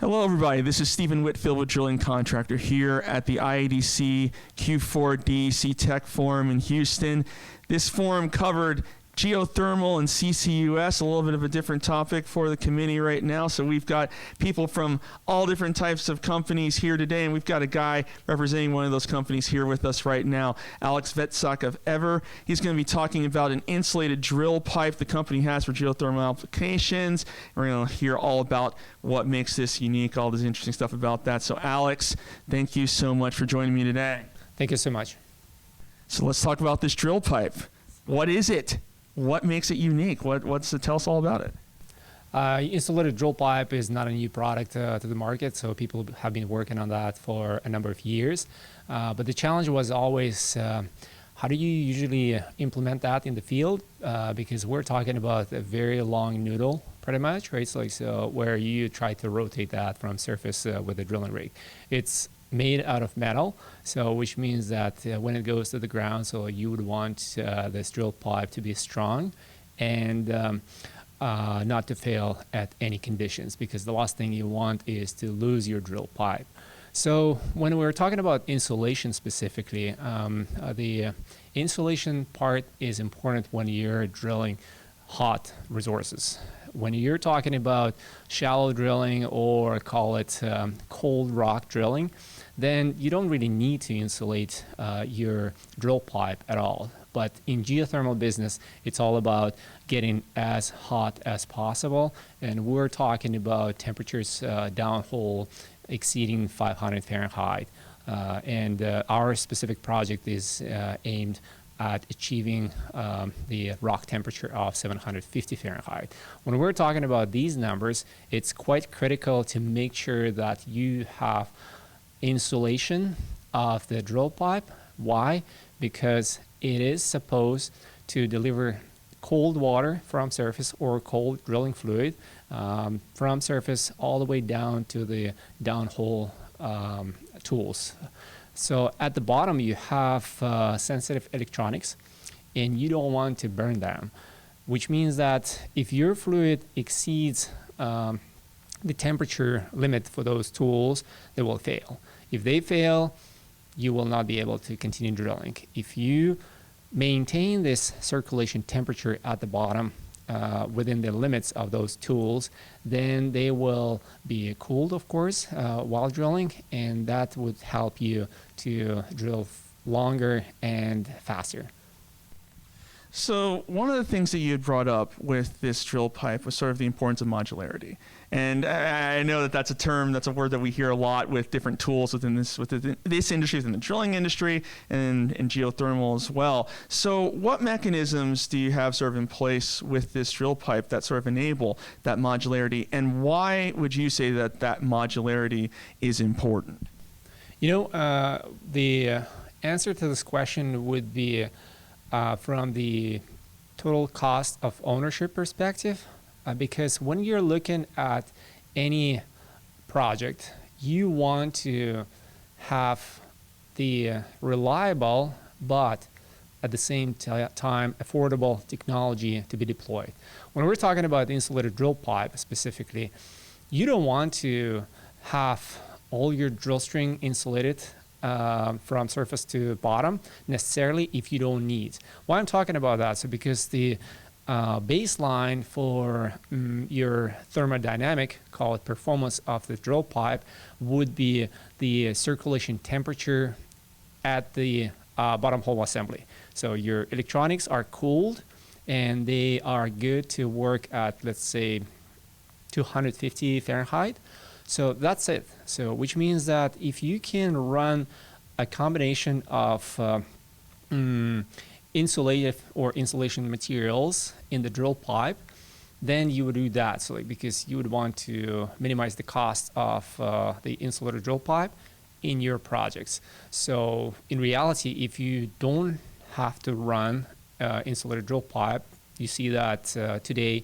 Hello, everybody. This is Stephen Whitfield with Drilling Contractor here at the IADC Q4D CTech Forum in Houston. This forum covered geothermal and CCUS, a little bit of a different topic for the committee right now. So we've got people from all different types of companies here today, and we've got a guy representing one of those companies here with us right now, Alex Vetsak of Eavor. He's going to be talking about an insulated drill pipe the company has for geothermal applications. We're going to hear all about what makes this unique, all this interesting stuff about that. So Alex, thank you so much for joining me today. Thank you so much. So let's talk about this drill pipe. What is it? What makes it unique? Tell us all about it. Insulated drill pipe is not a new product to the market, so people have been working on that for a number of years. But the challenge was always, how do you usually implement that in the field? Because we're talking about a very long noodle, pretty much, right? So where you try to rotate that from surface with a drilling rig. It's made out of metal, so which means that when it goes to the ground, so you would want this drill pipe to be strong and not to fail at any conditions, because the last thing you want is to lose your drill pipe. So when we're talking about insulation specifically, the insulation part is important when you're drilling hot resources. When you're talking about shallow drilling, or call it cold rock drilling, then you don't really need to insulate your drill pipe at all. But in geothermal business, it's all about getting as hot as possible. And we're talking about temperatures downhole exceeding 500 Fahrenheit. And our specific project is aimed at achieving the rock temperature of 750 Fahrenheit. When we're talking about these numbers, it's quite critical to make sure that you have insulation of the drill pipe. Why? Because it is supposed to deliver cold water from surface, or cold drilling fluid from surface all the way down to the downhole tools. So at the bottom you have sensitive electronics, and you don't want to burn them, which means that if your fluid exceeds the temperature limit for those tools, they will fail. If they fail, you will not be able to continue drilling. If you maintain this circulation temperature at the bottom within the limits of those tools, then they will be cooled, of course, while drilling, and that would help you to drill longer and faster. So one of the things that you had brought up with this drill pipe was sort of the importance of modularity. And I know that that's a term, that's a word that we hear a lot with different tools within this industry, within the drilling industry, and in geothermal as well. So what mechanisms do you have sort of in place with this drill pipe that sort of enable that modularity, and why would you say that that modularity is important? You know, the answer to this question would be from the total cost of ownership perspective, because when you're looking at any project, you want to have the reliable but at the same time affordable technology to be deployed. When we're talking about insulated drill pipe specifically, you don't want to have all your drill string insulated from surface to bottom necessarily if you don't need. Why I'm talking about that? So because the baseline for your thermodynamic, call it performance of the drill pipe, would be the circulation temperature at the bottom hole assembly. So your electronics are cooled and they are good to work at, let's say, 250 Fahrenheit. So that's it. So which means that if you can run a combination of insulative or insulation materials in the drill pipe, then you would do that. So because you would want to minimize the cost of the insulated drill pipe in your projects. So in reality, if you don't have to run insulated drill pipe, you see that today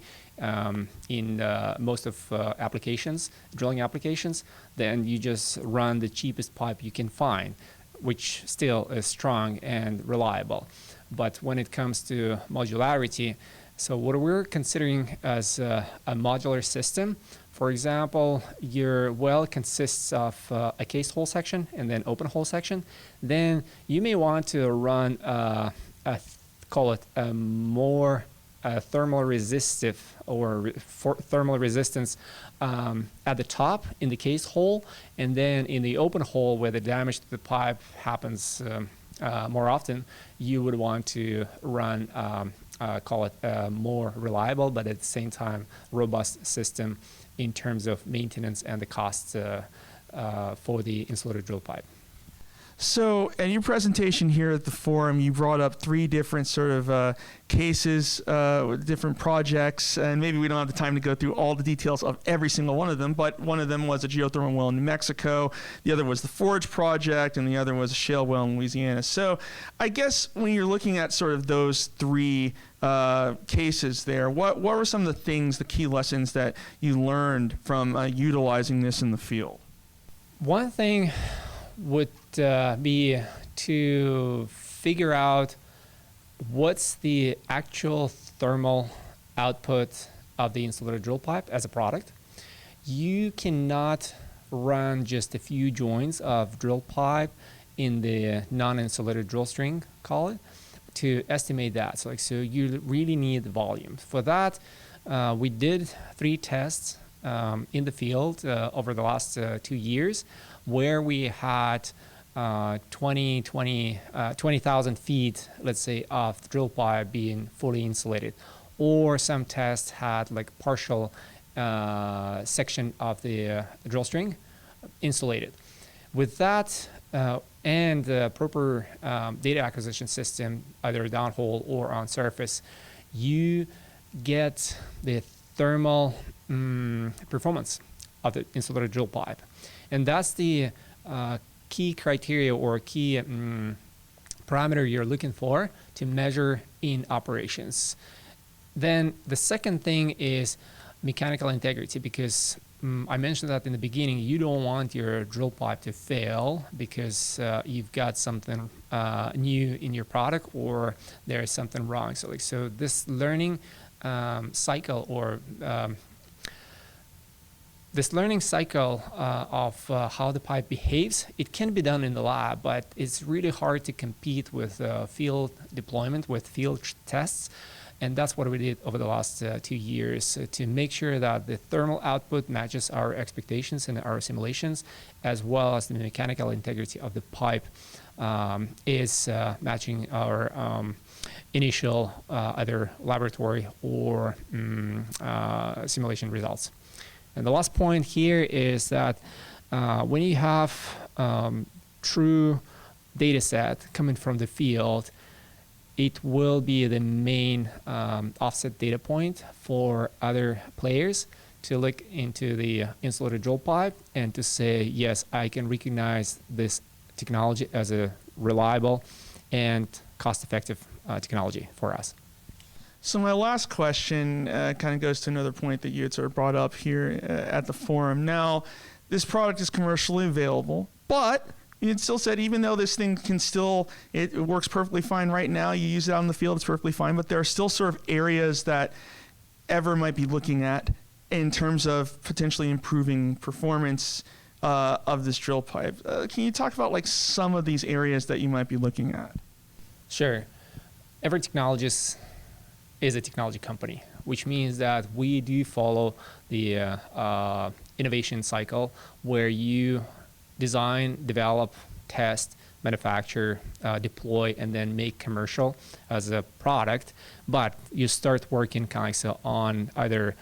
in most of applications, drilling applications, then you just run the cheapest pipe you can find, which still is strong and reliable. But when it comes to modularity, So what we're considering as a modular system, for example, your well consists of a cased hole section and then open hole section. Then you may want to run call it a more thermal resistive or thermal resistance at the top in the cased hole, and then in the open hole where the damage to the pipe happens more often, you would want to run call it a more reliable but at the same time robust system in terms of maintenance and the costs for the insulated drill pipe. So, in your presentation here at the forum, you brought up 3 different sort of cases with different projects, and maybe we don't have the time to go through all the details of every single one of them, but one of them was a geothermal well in New Mexico, the other was the Forge project, and the other was a shale well in Louisiana. So, I guess when you're looking at sort of those 3 cases there, what were some of the things, the key lessons that you learned from utilizing this in the field? One thing would be to figure out what's the actual thermal output of the insulated drill pipe as a product. You cannot run just a few joints of drill pipe in the non-insulated drill string, call it, to estimate that. So you really need the volume. For that, we did 3 tests in the field over the last 2 years, where we had 20,000 feet, let's say, of drill pipe being fully insulated, or some tests had like partial section of the drill string insulated. With that and the proper data acquisition system, either downhole or on surface, you get the thermal performance of the insulated drill pipe. And that's the key criteria or key parameter you're looking for to measure in operations. Then the second thing is mechanical integrity, because I mentioned that in the beginning, you don't want your drill pipe to fail because you've got something new in your product or there is something wrong. So this learning cycle or this learning cycle of how the pipe behaves, it can be done in the lab, but it's really hard to compete with field deployment, with field tests. And that's what we did over the last 2 years to make sure that the thermal output matches our expectations and our simulations, as well as the mechanical integrity of the pipe is matching our initial either laboratory or simulation results. And the last point here is that when you have true data set coming from the field, it will be the main offset data point for other players to look into the insulated drill pipe and to say, yes, I can recognize this technology as a reliable and cost-effective technology for us. So my last question kind of goes to another point that you had sort of brought up here at the forum. Now, this product is commercially available, but you had still said even though this thing can still, it works perfectly fine right now, you use it out in the field, it's perfectly fine, but there are still sort of areas that Eavor might be looking at in terms of potentially improving performance of this drill pipe. Can you talk about like some of these areas that you might be looking at? Sure. Eavor Technologies is a technology company, which means that we do follow the innovation cycle where you design, develop, test, manufacture, deploy, and then make commercial as a product. But you start working kind of on either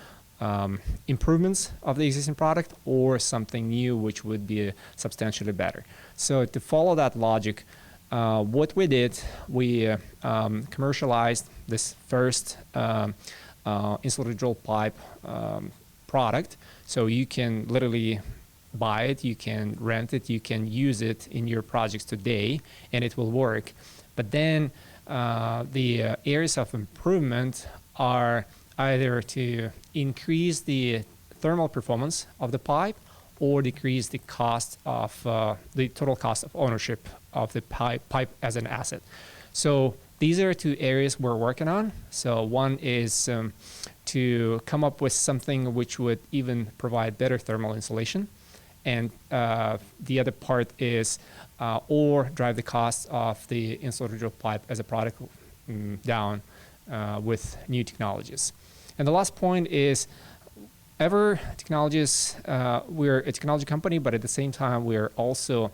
improvements of the existing product or something new which would be substantially better. So to follow that logic, what we did, we commercialized this first insulated drill pipe product. So you can literally buy it, you can rent it, you can use it in your projects today, and it will work. But then the areas of improvement are either to increase the thermal performance of the pipe or decrease the cost of the total cost of ownership of the pipe as an asset. So these are two areas we're working on. So one is to come up with something which would even provide better thermal insulation. And the other part is or drive the cost of the insulator drill pipe as a product down with new technologies. And the last point is Eavor Technologies, we're a technology company, but at the same time, we're also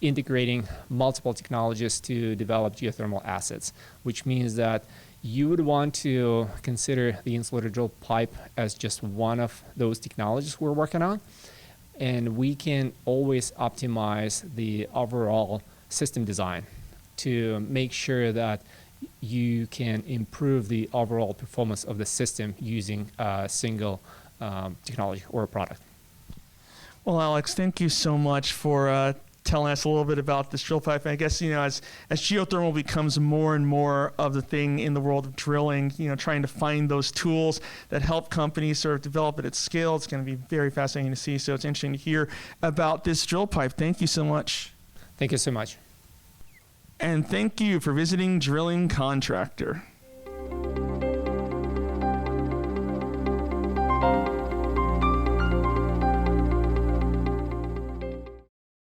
integrating multiple technologies to develop geothermal assets, which means that you would want to consider the insulator drill pipe as just one of those technologies we're working on. And we can always optimize the overall system design to make sure that you can improve the overall performance of the system using a single technology or a product. Well, Alex, thank you so much for telling us a little bit about this drill pipe. I guess, as geothermal becomes more and more of the thing in the world of drilling, trying to find those tools that help companies sort of develop it at scale, it's going to be very fascinating to see. So it's interesting to hear about this drill pipe. Thank you so much. Thank you so much. And thank you for visiting Drilling Contractor.